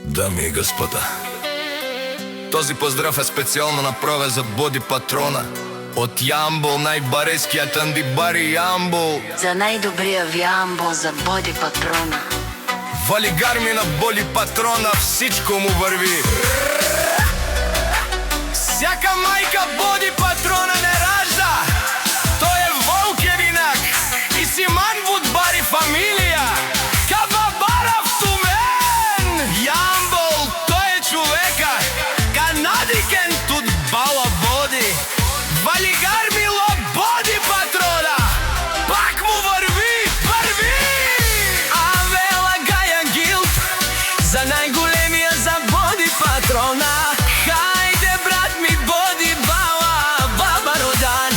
Дами и господа, този поздрав е специјално направен за Боди Патрона од Јамбол, најбарескиот андибари Јамбол. За најдобриот Јамбол, за Боди Патрона. Вали гарми на Боди Патрона, всичко му врви. Сяка мајка Боди Патрона не ражда. Тој е волкевинак и Симан Вудбари фамилија. Каба барав тумен Јамбол, тој е човека. Канадикен тут бала Боди. Вали гармило Боди Патрона, пак му врви. Авела Гаја Гилт, за најголемија за Боди Патрона. Хајде брат ми Боди бала, баба родан.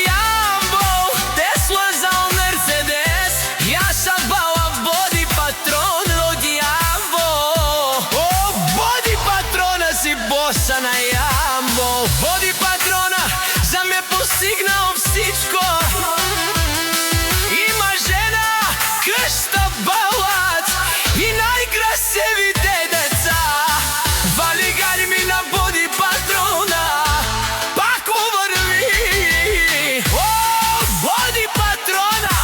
Јамбол, Тесла за Мерцедес, јаша бала Боди Патрон од Јамбол. О, Боди Патрона си боса на Јамбол. Боди Патрона за ме постигнал всичко. Има жена, кршта, балац и најкрасивите деца. Вали гарми на Боди Патрона, пак му врви. О, Боди Патрона,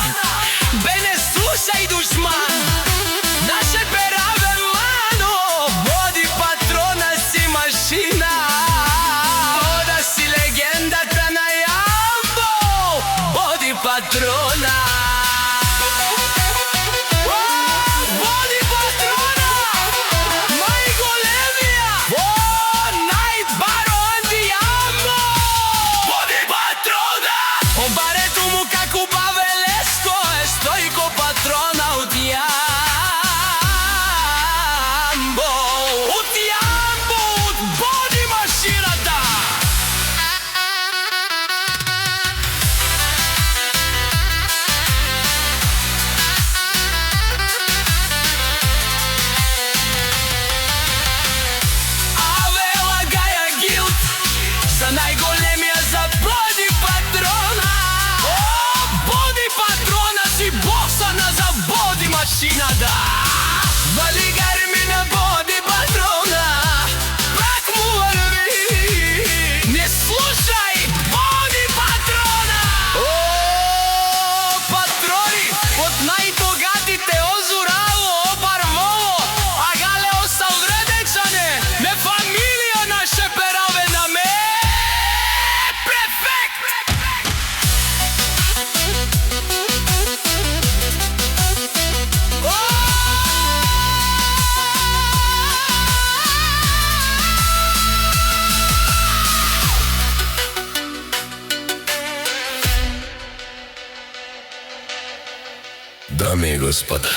бе не слушај душман, наше пераве мано. Боди Патрона си машина. Ода си легендата на Јамбол, Боди Патрона. Боди Патрона, најголемија, најбаро анди Јамбол. Боди Патрона, он барето му како баве леско е Стојко Патрона од Јамбол. Од Јамбол, од Боди машината. Авела Гаја Гилт, за најголемија за Боди Патрона. О, Боди Патрона си боксана за Боди машината. Вали гарми на Боди Патрона, пак му врви. Не слушај Боди Патрона. О, патрони од најбогатите озураво, обарвово, а галео са вредечане, ме фамилија наше пераве на ме. Префект. Дами и господа,